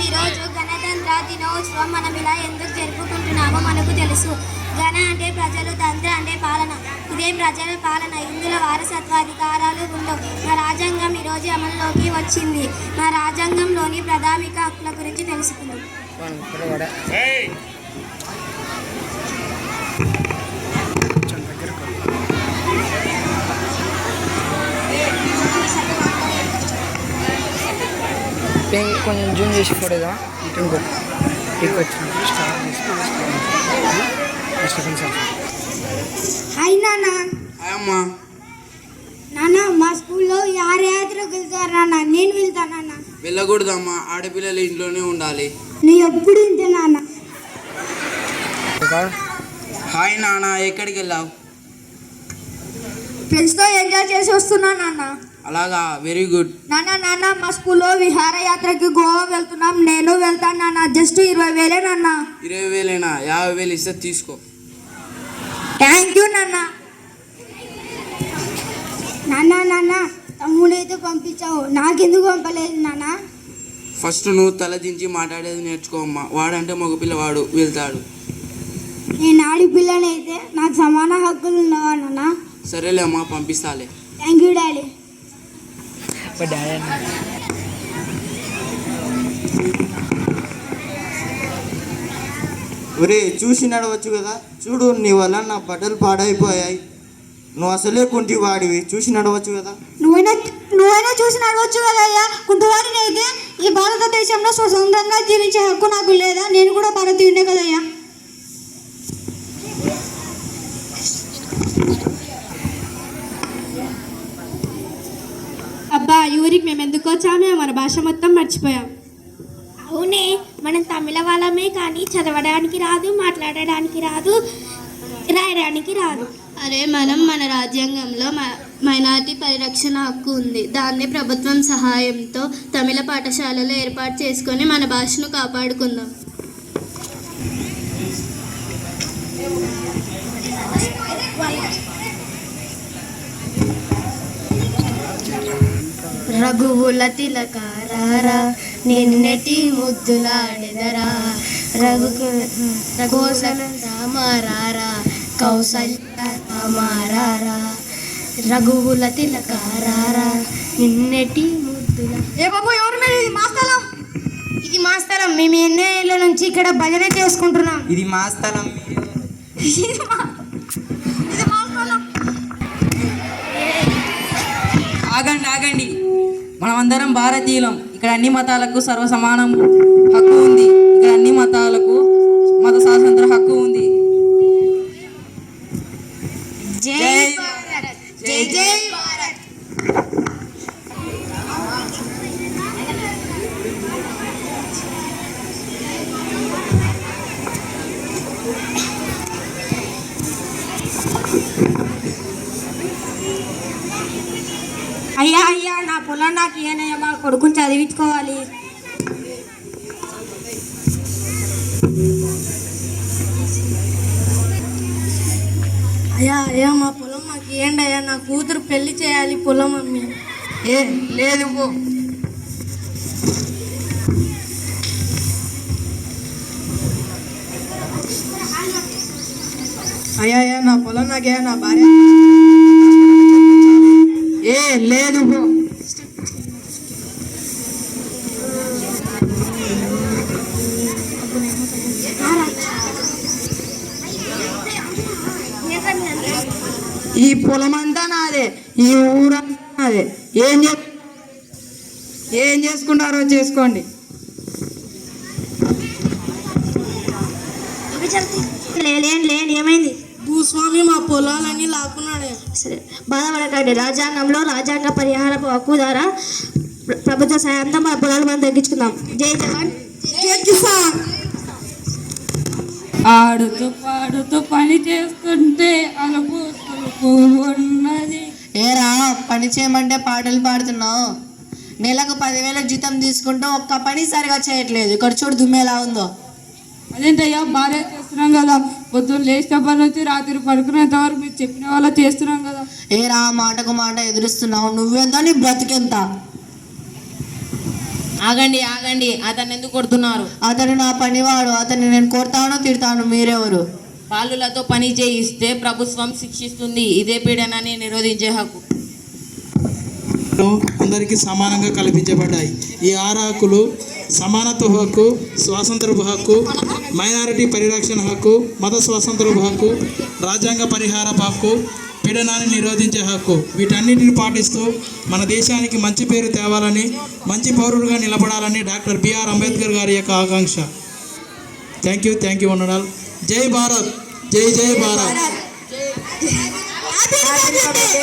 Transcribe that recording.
ఈరోజు గణతంత్ర దినోత్సవం మనం ఇలా ఎందుకు జరుపుకుంటున్నామో మనకు తెలుసు. గణ అంటే ప్రజలు, తంత్ర అంటే పాలన. ఇదే ప్రజల పాలన. ఇందులో వారసత్వాధికారాలు ఉండవు. మా రాజ్యాంగం ఈరోజు అమలులోకి వచ్చింది. మా రాజ్యాంగంలోని ప్రాథమిక హక్కుల గురించి తెలుసుకుందాం. కొంచెం జూమ్ చేసి ఫోటోదా ఇంకో హాయ్ నాన్న. అమ్మా నాన్న, మా స్కూల్లో యాత్రకు వెళ్తారు నాన్న. నేను వెళ్తానన్న. వెళ్ళకూడదమ్మా, ఆడపిల్లలు ఇంట్లోనే ఉండాలి. నేను ఎప్పుడు ఇంతే నాన్న. హాయ్ నాన్న, ఎక్కడికి వెళ్ళావు? ఫ్రెండ్స్తో ఎంజాయ్ చేసి వస్తున్నా నాన్న. అలాగా, వెరీ గుడ్. నాన్న మా స్కూల్లో విహారయాత్రకి గోవా వెళ్తున్నాం. నేను వెళ్తాను నాన్న. జస్ట్ 20,000 నాన్న. 20,000 50,000 ఇస్తే తీసుకో. థ్యాంక్ యూ నాన్న. నాన్న తమ్ముడైతే పంపించావు, నాకెందుకు పంపలేదు నాన్న? ఫస్ట్ నువ్వు తల దించి మాట్లాడేది నేర్చుకో అమ్మా. వాడంటే మగపిల్లవాడు, వెళ్తాడు. నేను ఆడపిల్లనైతే నాకు సమాన హక్కులు ఉండవా నాన్న? సరేలే అమ్మా, పంపిస్తాలే. Thank you daddy. ఒరే, చూసి నడవచ్చు కదా. చూడు, నీ వల్ల నా బట్టలు పాడైపోయాయి. నువ్వు అసలే కుంటి వాడివి, చూసి నడవచ్చు కదా. నువ్వైనా చూసి నడవచ్చు కదా అయ్యా. కుంటివాడిని అయితే ఈ భారతదేశంలో స్వతంత్రంగా జీవించే హక్కు నాకు లేదా? నేను కూడా భారతీయుడే కదయ్యా. అబ్బా, ఈ ఊరికి మేము ఎందుకు వచ్చామే? మన భాష మొత్తం మర్చిపోయాం. అవునే, మనం తమిళ వాళ్ళమే కానీ చదవడానికి రాదు, మాట్లాడడానికి రాదు, రాయడానికి రాదు. అరే, మన రాజ్యాంగంలో మైనారిటీ పరిరక్షణ హక్కు ఉంది. దాన్ని ప్రభుత్వం సహాయంతో తమిళ పాఠశాలలో ఏర్పాటు చేసుకొని మన భాషను కాపాడుకుందాం. రఘువుల తిలకారా, నిన్నటి ముద్దులాడెదరా, రఘుకోసల రామారారా, కౌసల్య రామారారా, రఘువుల తిలకారా, నిన్నటి ముద్దుల. ఏ బాబు, ఎవరు మీరు? ఇది మా స్థలం. ఇది మా స్థలం. మేము ఎన్నో ఏళ్ళ నుంచి ఇక్కడ భజన చేసుకుంటున్నాం. ఇది మా స్థలం. ఆగండి, మనమందరం భారతీయులం. ఇక్కడ అన్ని మతాలకు సర్వసమానం హక్కు ఉంది. ఇక్కడ అన్ని మతాలకు మత స్వాతంత్ర హక్కు ఉంది. జై భారత్, జై జై భారత్. అయ్యా, నా పొలం నాకు ఏనయ్యా, మా కొడుకుని చదివించుకోవాలి. అయ్యా, మా పొలం మాకు ఏంటి అయ్యా? నా కూతురు పెళ్లి చేయాలి. పొలం అమ్మి. లేదు పో. అయ్యా, నా పొలం నాకే. నా భార్య లేదు పో. ఈ పొలం అంతా నాదే, ఈ ఊరంతా నాదే. ఏం చేసుకుంటారో చేసుకోండి. లేని ఏమైంది? భూస్వామి మా పొలాలన్నీ లాక్కున్నాడే. సరే, బాధపడకండి. రాజ్యాంగంలో రాజ్యాంగ పరిహార హక్కు ద్వారా ప్రభుత్వ సాయంతో మన పొలాలు మనం తగ్గించుకుందాం. జై జవాన్, జై కిసాన్. ఆడుతూ పాడుతూ పని చేస్తుంటే అలుపు సులుపు ఉన్నది. ఏరా, పని చేయమంటే పాటలు పాడుతున్నావు. నెలకు 10,000 జీతం తీసుకుంటూ ఒక్క పని సరిగా చేయట్లేదు. ఇక్కడ చూడు దుమ్మేలా ఉందో. అదేంటయ్యా, బాగా చేస్తున్నాం కదా. పొద్దున్న లేచినప్పటి నుంచి రాత్రి పడుకునేంత వరకు మీరు చెప్పిన వాళ్ళ చేస్తున్నాం కదా. ఏరా, మాటకు మాట ఎదురుస్తున్నావు. నువ్వెంత, నీ బ్రతికెంత? ఆగండి ఆగండి, అతన్ని ఎందుకు కొడుతున్నారు? అతను నా పనివాడు, అతన్ని నేను కొడతాను తిడతాను, మీరెవరు? బాలులతో పని చేయిస్తే ప్రభుత్వం శిక్షిస్తుంది. ఇదే పీడనాన్ని నిరోధించే హక్కు. అందరికీ సమానంగా కల్పించబడ్డాయి. ఈ 6 హక్కులు సమానత్వ హక్కు, స్వాతంత్రపు హక్కు, మైనారిటీ పరిరక్షణ హక్కు, మత స్వాతంత్రపు హక్కు, రాజ్యాంగ పరిహారపు హక్కు, పీడనాన్ని నిరోధించే హక్కు. వీటన్నిటిని పాటిస్తూ మన దేశానికి మంచి పేరు తేవాలని, మంచి పౌరుడుగా నిలబడాలని డాక్టర్ బిఆర్ అంబేద్కర్ గారి యొక్క ఆకాంక్ష. థ్యాంక్ యూ వందనాలు. జై భారత్, జై జై భారత్.